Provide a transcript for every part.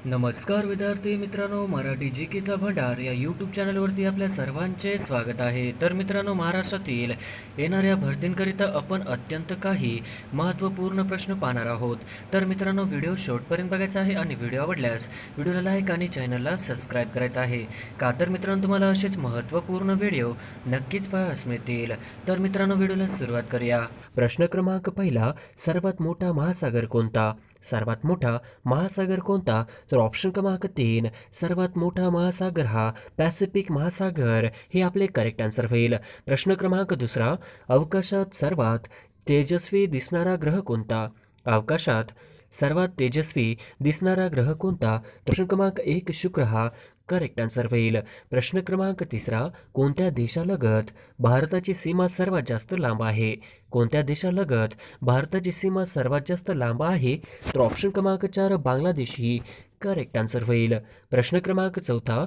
नमस्कार विद्यार्थी मित्रांनो, मराठी जी केचा भंडार या यूट्यूब चॅनलवरती आपल्या सर्वांचे स्वागत आहे. तर मित्रांनो, महाराष्ट्रातील येणाऱ्या भरतींकरिता आपण अत्यंत काही महत्त्वपूर्ण प्रश्न पाहणार आहोत. तर मित्रांनो, व्हिडिओ शेवटपर्यंत बघायचा आहे आणि व्हिडिओ आवडल्यास व्हिडिओला लाईक आणि चॅनलला सबस्क्राईब करायचं आहे. का तर मित्रांनो, तुम्हाला असेच महत्त्वपूर्ण व्हिडिओ नक्कीच पाहायला मिळतील. तर मित्रांनो, व्हिडिओला सुरुवात करूया. प्रश्न क्रमांक पहिला, सर्वात मोठा महासागर कोणता? सर्वात मोठा महासागर कोणता? तर ऑप्शन क्रमांक 3, सर्वात मोठा महासागर हा पॅसिफिक महासागर हे आपले करेक्ट आन्सर होईल. प्रश्न क्रमांक दुसरा, अवकाशात सर्वात तेजस्वी दिसणारा ग्रह कोणता? अवकाशात सर्वात तेजस्वी दिसणारा ग्रह कोणता? प्रश्न क्रमांक 1, शुक्र हा करेक्ट आन्सर होईल. प्रश्न क्रमांक तिसरा, कोणत्या देशालगत भारताची सीमा सर्वात जास्त लांब आहे? कोणत्या देशालगत भारताची सीमा सर्वात जास्त लांब आहे? तर ऑप्शन क्रमांक 4, बांगलादेश ही करेक्ट आन्सर होईल. प्रश्न क्रमांक चौथा,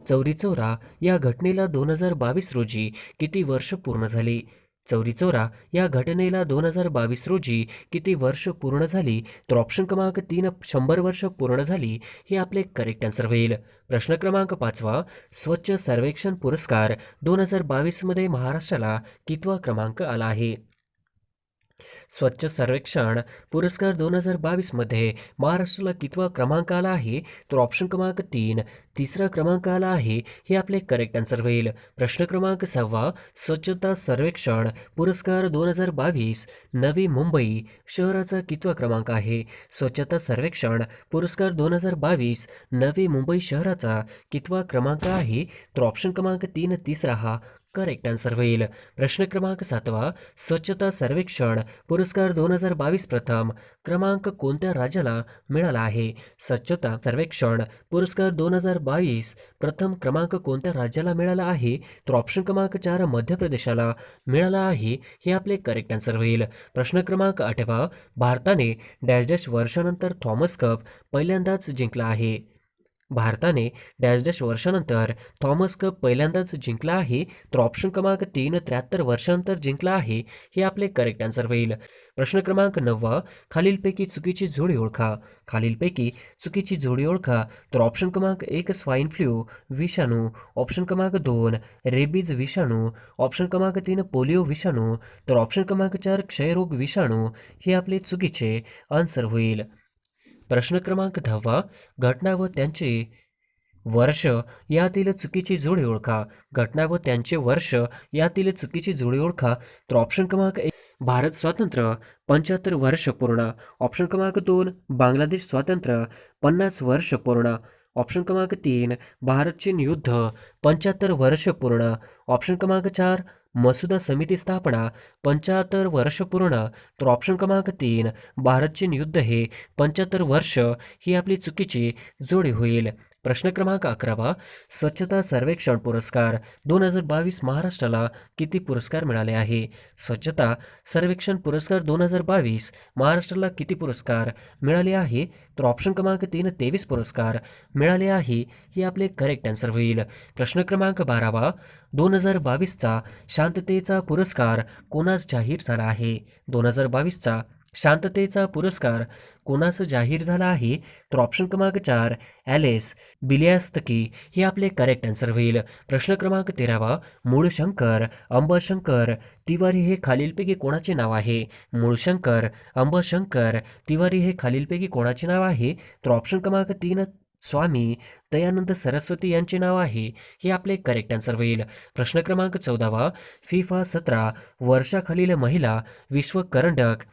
चौरी चौरा या घटनेला 2022 रोजी किती वर्ष पूर्ण झाली? चौरी चौरा या घटनेला 2022 रोजी किती वर्ष पूर्ण झाली? तर ऑप्शन क्रमांक 3, 100 वर्ष पूर्ण झाली हे आपले करेक्ट आन्सर होईल. प्रश्न क्रमांक 5, स्वच्छ सर्वेक्षण पुरस्कार 2022 मध्ये महाराष्ट्राला कितवा क्रमांक आला आहे? स्वच्छ सर्वेक्षण पुरस्कार 2022 मध्ये महाराष्ट्राला कितवा क्रमांक आला आहे? तर ऑप्शन क्रमांक 3, तिसरा क्रमांक आला आहे हे आपले करेक्ट आन्सर होईल. प्रश्न क्रमांक 6, स्वच्छता सर्वेक्षण पुरस्कार 2022 नवी मुंबई शहराचा कितवा क्रमांक आहे? स्वच्छता सर्वेक्षण पुरस्कार 2022 नवी मुंबई शहराचा कितवा क्रमांक आहे? तर ऑप्शन क्रमांक 3, तिसरा हा करेक्ट आन्सर होईल. प्रश्न क्रमांक 7, स्वच्छता सर्वेक्षण पुरस्कार 2022 प्रथम क्रमांक कोणत्या राज्याला मिळाला आहे? स्वच्छता सर्वेक्षण पुरस्कार 2022 प्रथम क्रमांक कोणत्या राज्याला मिळाला आहे? तर ऑप्शन क्रमांक 4, मध्य प्रदेशाला मिळाला आहे हे आपले करेक्ट आन्सर होईल. प्रश्न क्रमांक 8, भारताने डॅश डॅश वर्षानंतर थॉमस कप पहिल्यांदाच जिंकला आहे? भारताने डॅश डॅश वर्षानंतर थॉमस कप पहिल्यांदाच जिंकला आहे? तर ऑप्शन क्रमांक 3, 73 वर्षानंतर जिंकला आहे हे आपले करेक्ट आन्सर होईल. प्रश्न क्रमांक 9, खालीलपैकी चुकीची जोडी ओळखा. खालीलपैकी चुकीची जोडी ओळखा. तर ऑप्शन क्रमांक 1, स्वाईन फ्लू विषाणू. ऑप्शन क्रमांक 2, रेबीज विषाणू. ऑप्शन क्रमांक 3, पोलिओ विषाणू. तर ऑप्शन क्रमांक 4, क्षयरोग विषाणू हे आपले चुकीचे आन्सर होईल. प्रश्न क्रमांक 10, घटना व त्यांचे वर्ष यातील चुकीची जोडी ओळखा. घटना व त्यांचे वर्ष यातील चुकीची जोडी ओळखा. तर ऑप्शन क्रमांक 1, भारत स्वातंत्र्य 75 वर्ष पूर्ण. ऑप्शन क्रमांक 2, बांगलादेश स्वातंत्र्य 50 वर्ष पूर्ण. ऑप्शन क्रमांक 3, भारत चीन युद्ध 75 वर्ष पूर्ण. ऑप्शन क्रमांक 4, मसुदा समिती स्थापना 75 वर्ष पूर्ण. तर ऑप्शन क्रमांक 3, भारत चीन युद्ध हे 75 वर्ष ही आपली चुकीची जोडी होईल. प्रश्न क्रमांक 11, स्वच्छता सर्वेक्षण पुरस्कार 2022 महाराष्ट्राला किती पुरस्कार मिळाले आहे? स्वच्छता सर्वेक्षण पुरस्कार 2022 महाराष्ट्राला किती पुरस्कार मिळाले आहे? तर ऑप्शन क्रमांक 3, 23 पुरस्कार मिळाले आहे हे आपले करेक्ट आन्सर होईल. प्रश्न क्रमांक 12, 2022चा शांततेचा पुरस्कार कोणास जाहीर झाला आहे? 2022चा शांततेचा पुरस्कार कोणास जाहीर झाला आहे? तर ऑप्शन क्रमांक 4, ॲलेस बिलियास्तकी हे आपले करेक्ट आन्सर होईल. प्रश्न क्रमांक 13, मूळशंकर अंबशंकर तिवारी हे खालीलपैकी कोणाचे नाव आहे? मूळशंकर अंबशंकर तिवारी हे खालीलपैकी कोणाचे नाव आहे? तर ऑप्शन क्रमांक 3, स्वामी दयानंद सरस्वती यांचे नाव आहे हे आपले करेक्ट आन्सर होईल. प्रश्न क्रमांक 14, फिफा 17 वर्षाखालील महिला विश्व करंडक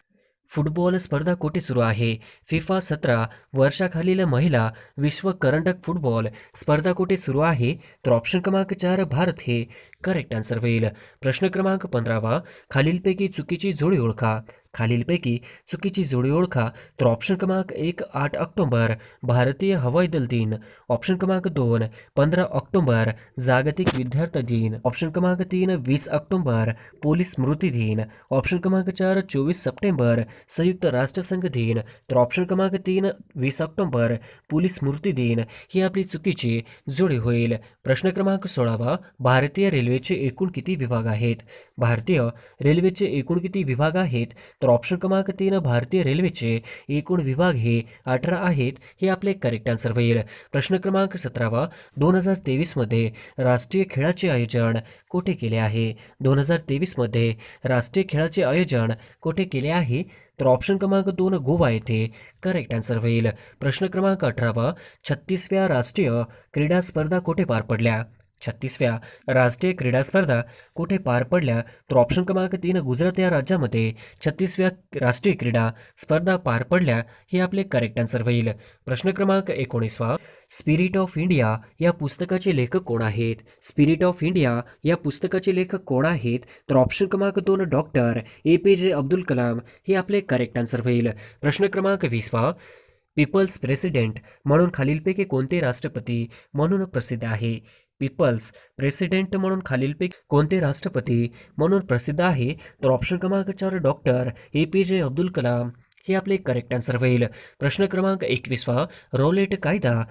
फुटबॉल स्पर्धा कुठे सुरू आहे? फिफा 17 वर्षाखालील महिला विश्व करंडक फुटबॉल स्पर्धा कुठे सुरू आहे? तर ऑप्शन क्रमांक 4, भारत हे करेक्ट आन्सर होईल. प्रश्न क्रमांक 15, खालीलपैकी चुकीची जोडी ओळखा. खालीलपैकी चुकीची जोडी ओळखा. तर ऑप्शन क्रमांक 1, 8 ऑक्टोबर भारतीय हवाई दल दिन. ऑप्शन क्रमांक 2, 15 ऑक्टोबर जागतिक विद्यार्थी दिन. ऑप्शन क्रमांक 3, 20 ऑक्टोबर पोलीस स्मृती दिन. ऑप्शन क्रमांक 4, 24 सप्टेंबर संयुक्त राष्ट्रसंघ दिन. तर ऑप्शन क्रमांक 3, 20 ऑक्टोबर पोलीस स्मृती दिन ही आपली चुकीची जोडी होईल. प्रश्न क्रमांक 16, भारतीय रेल्वे रेल्वेचे एकूण किती विभाग आहेत? भारतीय रेल्वेचे एकूण किती विभाग आहेत? तर ऑप्शन क्रमांक 3 भारतीय रेल्वेचे एकूण विभाग हे 18 आहेत. हे आपले करेक्ट आन्सर होईल. प्रश्न क्रमांक 17 2023 मध्ये राष्ट्रीय खेळाचे आयोजन कोठे केले आहे? 2023 मध्ये राष्ट्रीय खेळाचे आयोजन कोठे केले आहे? तर ऑप्शन क्रमांक 2 गोवा येथे करेक्ट आन्सर होईल. प्रश्न क्रमांक 18 36व्या राष्ट्रीय क्रीडा स्पर्धा कोठे पार पडल्या? 36व्या राष्ट्रीय क्रीडा स्पर्धा कोठे पार पडल्या? तर ऑप्शन क्रमांक 3 गुजरात या राज्यामध्ये 36व्या राष्ट्रीय क्रीडा स्पर्धा पार पडल्या. हे आपले करेक्ट आन्सर होईल. प्रश्न क्रमांक 19 स्पिरिट ऑफ इंडिया या पुस्तकाचे लेखक कोण आहेत? स्पिरिट ऑफ इंडिया या पुस्तकाचे लेखक कोण आहेत? तर ऑप्शन क्रमांक 2 डॉक्टर APJ अब्दुल कलाम. हे आपले करेक्ट आन्सर होईल. प्रश्न क्रमांक 20 पीपल्स प्रेसिडेंट म्हणून खालीलपैकी कोणते राष्ट्रपती म्हणून प्रसिद्ध आहे? पीपल्स प्रेसिडेंट म्हणून खालीलपैकी कोणते राष्ट्रपती म्हणून प्रसिद्ध आहे? तर ऑप्शन क्रमांक 4 डॉक्टर APJ अब्दुल कलाम. हे आपले करेक्ट आन्सर होईल. प्रश्न क्रमांक 21 रॉलेट कायदा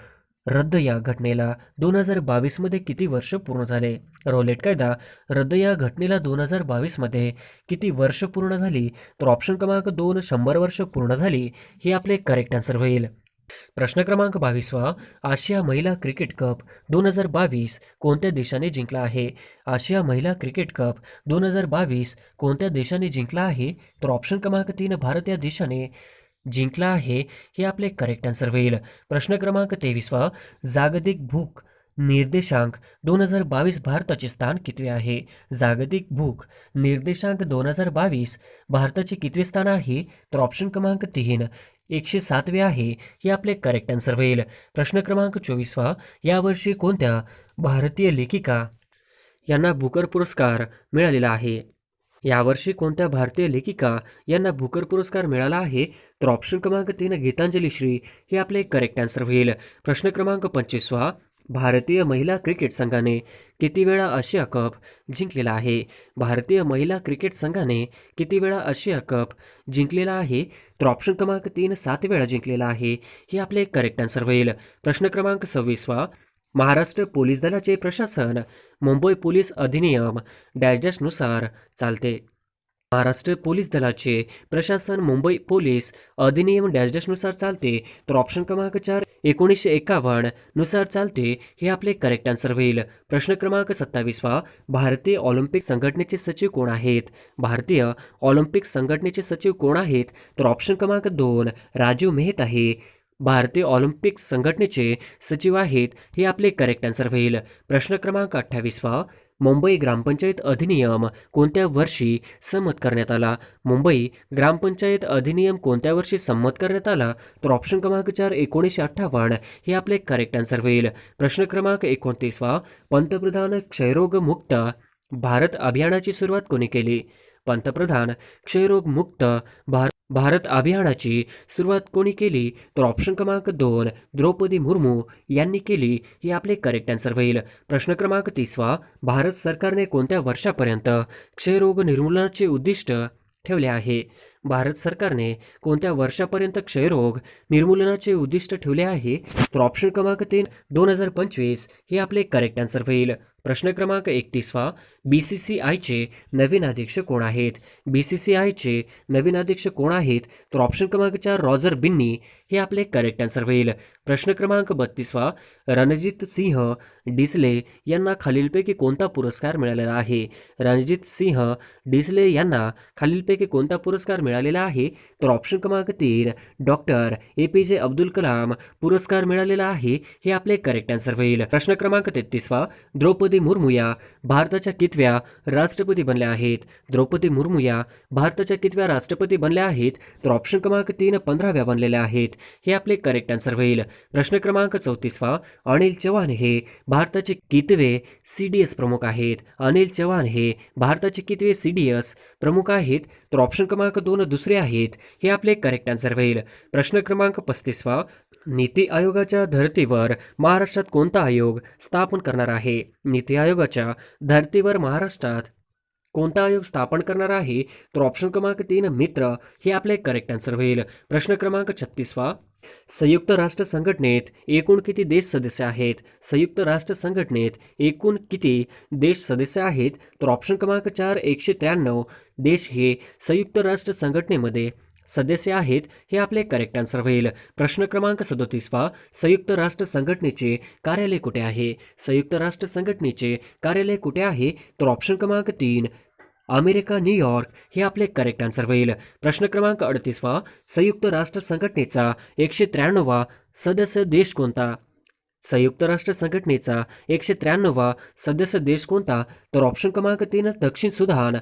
रद्द या घटनेला 2022 मध्ये किती वर्ष पूर्ण झाले? रॉलेट कायदा रद्द या घटनेला 2022 मध्ये किती वर्ष पूर्ण झाली? तर ऑप्शन क्रमांक 2 100 वर्ष पूर्ण झाली. हे आपले करेक्ट आन्सर होईल. प्रश्न क्रमांक 22 आशिया महिला क्रिकेट कप 2022 कोणत्या देशाने जिंकला आहे? आशिया महिला क्रिकेट कप 2022 कोणत्या देशाने जिंकला आहे? तर ऑप्शन क्रमांक 3 भारत या देशाने जिंकला आहे. हे आपले करेक्ट आन्सर होईल. प्रश्न क्रमांक 23 जागतिक भूक निर्देशांक 2022 भारताचे स्थान कितवे आहे? जागतिक भूक निर्देशांक 2022 भारताचे कितवे स्थान आहे? तर ऑप्शन क्रमांक 3 107वे आहे. हे आपले करेक्ट आन्सर होईल. प्रश्न क्रमांक 24 यावर्षी कोणत्या भारतीय लेखिका यांना बुकर पुरस्कार मिळालेला आहे? यावर्षी कोणत्या भारतीय लेखिका यांना बुकर पुरस्कार मिळाला आहे? तर ऑप्शन क्रमांक 3 गीतांजली श्री. हे आपले करेक्ट आन्सर होईल. प्रश्न क्रमांक 25 भारतीय महिला क्रिकेट संघाने किती वेळा आशिया कप जिंकलेला आहे? भारतीय महिला क्रिकेट संघाने किती वेळा आशिया कप जिंकलेला आहे? तर ऑप्शन क्रमांक 3 7 वेळा जिंकलेला आहे. हे आपले करेक्ट आन्सर होईल. प्रश्न क्रमांक 26 महाराष्ट्र पोलीस दलाचे प्रशासन मुंबई पोलीस अधिनियम डॅश नुसार चालते. महाराष्ट्र पोलीस दलाचे प्रशासन मुंबई पोलीस अधिनियम डॅश नुसार चालते. तर ऑप्शन क्रमांक 4 1951 नुसार चालते. हे आपले करेक्ट आन्सर होईल. प्रश्न क्रमांक 27 भारतीय ऑलिम्पिक संघटनेचे सचिव कोण आहेत? भारतीय ऑलिम्पिक संघटनेचे सचिव कोण आहेत? तर ऑप्शन क्रमांक 2 राजीव मेहता हे भारतीय ऑलिम्पिक संघटनेचे सचिव आहेत. हे आपले करेक्ट आन्सर होईल. प्रश्न क्रमांक 28 मुंबई ग्रामपंचायत अधिनियम कोणत्या वर्षी संमत करण्यात आला? मुंबई ग्रामपंचायत अधिनियम कोणत्या वर्षी संमत करण्यात आला? तर ऑप्शन क्रमांक 4 1958. हे आपले करेक्ट आन्सर होईल. प्रश्न क्रमांक 29 पंतप्रधान क्षयरोग मुक्त भारत अभियानाची सुरुवात कोणी केली? पंतप्रधान क्षयरोग मुक्त भारत अभियानाची सुरुवात कोणी केली? तर ऑप्शन क्रमांक 2 द्रौपदी मुर्मू यांनी केली. हे आपले करेक्ट आन्सर होईल. प्रश्न क्रमांक 30 भारत सरकारने कोणत्या वर्षापर्यंत क्षयरोग निर्मूलनाचे उद्दिष्ट ठेवले आहे? भारत सरकारने कोणत्या वर्षापर्यंत क्षयरोग निर्मूलनाचे उद्दिष्ट ठेवले आहे? तर ऑप्शन क्रमांक 3 2025. हे आपले करेक्ट आन्सर होईल. प्रश्न क्रमांक 31 BCCIचे नवीन अध्यक्ष कोण आहेत? BCCIचे नवीन अध्यक्ष कोण आहेत? तर ऑप्शन क्रमांक 4 रॉजर बिन्नी. हे आपले करेक्ट आन्सर होईल. प्रश्न क्रमांक 32 रणजित सिंह डिसले यांना खालीलपैकी कोणता पुरस्कार मिळालेला आहे? रणजित सिंह डिसले यांना खालीलपैकी कोणता पुरस्कार मिळालेला आहे? तर ऑप्शन क्रमांक 3 डॉक्टर APJ अब्दुल कलाम पुरस्कार मिळालेला आहे. हे आपले करेक्ट आन्सर होईल. प्रश्न क्रमांक 33 द्रौपदी मुर्मू या भारताच्या कितव्या राष्ट्रपती बनल्या आहेत? द्रौपदी मुर्मू या भारताच्या कितव्या राष्ट्रपती बनल्या आहेत? तर ऑप्शन क्रमांक 3 15व्या बनलेल्या आहेत. हे आपले करेक्ट आन्सर होईल. प्रश्न क्रमांक 34 अनिल चव्हाण हे भारताचे कितवे CDS प्रमुख आहेत? अनिल चव्हाण हे भारताचे कितवे CDS प्रमुख आहेत? तर ऑप्शन क्रमांक 2 दुसरे आहेत. हे आपले करेक्ट आन्सर होईल. प्रश्न क्रमांक 35 नीती आयोगाच्या धर्तीवर महाराष्ट्रात कोणता आयोग स्थापन करणार आहे? नीती आयोगाच्या धर्तीवर महाराष्ट्रात कोणता आयोग स्थापन करणार आहे? तर ऑप्शन क्रमांक 3 मित्र हे आपले करेक्ट आन्सर होईल. प्रश्न क्रमांक 36वा. संयुक्त राष्ट्र संघटनेत एकूण किती देश सदस्य आहेत? संयुक्त राष्ट्र संघटनेत एकूण किती देश सदस्य आहेत? तर ऑप्शन क्रमांक 4 193 देश हे संयुक्त राष्ट्र संघटनेमध्ये सदस्य आहेत. हे आपले करेक्ट आन्सर होईल. प्रश्न क्रमांक 37वा. संयुक्त राष्ट्र संघटनेचे कार्यालय कुठे आहे? संयुक्त राष्ट्र संघटनेचे कार्यालय कुठे आहे? तर ऑप्शन क्रमांक 3 अमेरिका न्यूयॉर्क हे आपले करेक्ट आन्सर होईल. प्रश्न क्रमांक 38वा. संयुक्त राष्ट्र संघटनेचा 193वा सदस्य देश कोणता? संयुक्त राष्ट्र संघटनेचा 193वा सदस्य देश कोणता? तर ऑप्शन क्रमांक 3 दक्षिण सुदान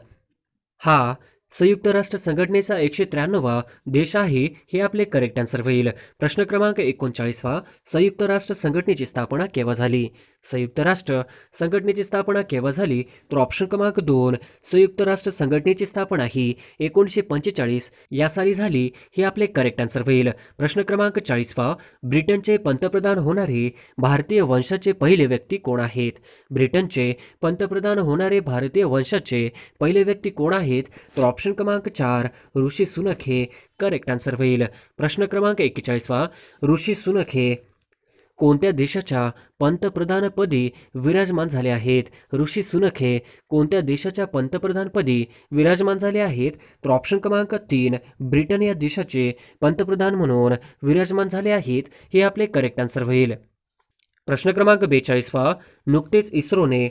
हा संयुक्त राष्ट्र संघटनेचा 193वा देश आहे. हे आपले करेक्ट आन्सर होईल. प्रश्न क्रमांक 39वा. संयुक्त राष्ट्र संघटनेची स्थापना केव्हा झाली? संयुक्त राष्ट्र संघटनेची स्थापना केव्हा झाली? तर ऑप्शन क्रमांक 2 संयुक्त राष्ट्र संघटनेची स्थापना ही 1945 या साली झाली. हे आपले करेक्ट आन्सर होईल. प्रश्न क्रमांक 40वा. ब्रिटनचे पंतप्रधान होणारे भारतीय वंशाचे पहिले व्यक्ती कोण आहेत? ब्रिटनचे पंतप्रधान होणारे भारतीय वंशाचे पहिले व्यक्ती कोण आहेत? तर ऑप्शन क्रमांक 4 ऋषी सुनक हे करेक्ट आन्सर होईल. प्रश्न क्रमांक 41वा. ऋषी सुनक हे कोणत्या देशाच्या पंतप्रधानपदी विराजमान झाले आहेत? ऋषी सुनक हे कोणत्या देशाच्या पंतप्रधानपदी विराजमान झाले आहेत? तर ऑप्शन क्रमांक 3 ब्रिटन या देशाचे पंतप्रधान म्हणून विराजमान झाले आहेत. हे आपले करेक्ट आन्सर होईल. प्रश्न क्रमांक 42वा. नुकतेच इस्रोने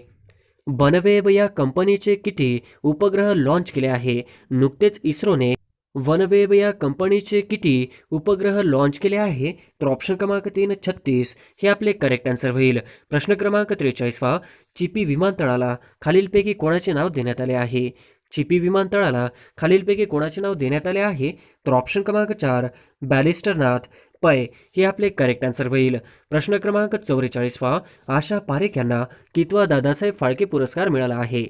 वनवेब या कंपनीचे किती उपग्रह लॉन्च केले आहे? नुकतेच इस्रोने वनवेब या कंपनीचे किती उपग्रह लॉन्च केले आहे? तर ऑप्शन क्रमांक 3 36 हे आपले करेक्ट आन्सर होईल. प्रश्न क्रमांक 43वा. चिपी विमानतळाला खालीलपैकी कोणाचे नाव देण्यात आले आहे? चिपी विमानतळाला खालीलपैकी कोणाचे नाव देण्यात आले आहे? तर ऑप्शन क्रमांक 4 बॅलिस्टरनाथ पै हे आपले करेक्ट आन्सर होईल. प्रश्न क्रमांक 44वा. आशा पारेख यांना कितवा दादासाहेब फाळके पुरस्कार मिळाला आहे?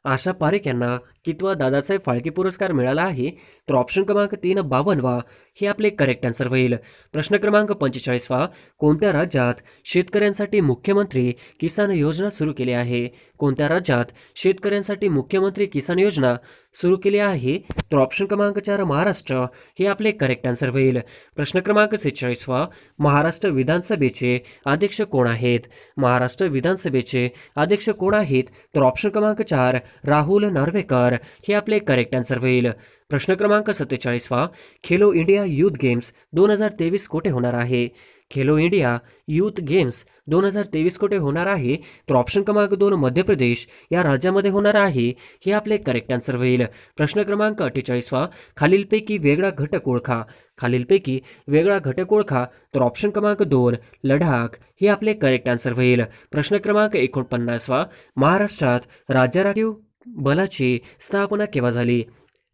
आशा पारेख यांना कितवा दादासाहेब फाळके पुरस्कार मिळाला आहे? तर ऑप्शन क्रमांक 3 52वा हे आपले करेक्ट आन्सर होईल. प्रश्न क्रमांक 45वा. कोणत्या राज्यात शेतकऱ्यांसाठी मुख्यमंत्री किसान योजना सुरू केली आहे? कोणत्या राज्यात शेतकऱ्यांसाठी मुख्यमंत्री किसान योजना सुरू केली आहे? तर ऑप्शन क्रमांक 4 महाराष्ट्र हे आपले करेक्ट आन्सर होईल. प्रश्न क्रमांक 46वा. महाराष्ट्र विधानसभेचे अध्यक्ष कोण आहेत? महाराष्ट्र विधानसभेचे अध्यक्ष कोण आहेत? तर ऑप्शन क्रमांक 4 राहुल नार्वेकर हे आपले करेक्ट आन्सर होईल. प्रश्न क्रमांक 47वा. खेलो इंडिया यूथ गेम्स 2023 कुठे होणार आहे? खेलो इंडिया यूथ गेम्स 2023 कुठे होणार आहे? तर ऑप्शन क्रमांक 2 मध्य प्रदेश या राज्यामध्ये होणार आहे. हे आपले करेक्ट आन्सर होईल. प्रश्न क्रमांक 48वा. खालीलपैकी वेगळा घटक ओळखा. खालीलपैकी वेगळा घटक ओळखा. तर ऑप्शन क्रमांक 2 लडाख हे आपले करेक्ट आन्सर होईल. प्रश्न क्रमांक 49वा. महाराष्ट्रात राज्य राखीव बलाची स्थापना केव्हा झाली?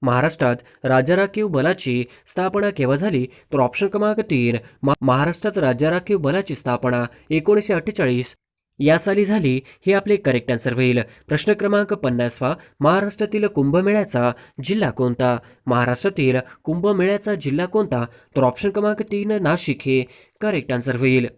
महाराष्ट्रात राज्य राखीव बलाची स्थापना केव्हा झाली? तर ऑप्शन क्रमांक 3 महाराष्ट्रात राज्य राखीव बलाची स्थापना 1948 या साली झाली. हे आपले करेक्ट आन्सर होईल. प्रश्न क्रमांक 50वा. महाराष्ट्रातील कुंभमेळ्याचा जिल्हा कोणता? महाराष्ट्रातील कुंभमेळ्याचा जिल्हा कोणता? तर ऑप्शन क्रमांक 3 नाशिक हे करेक्ट आन्सर होईल.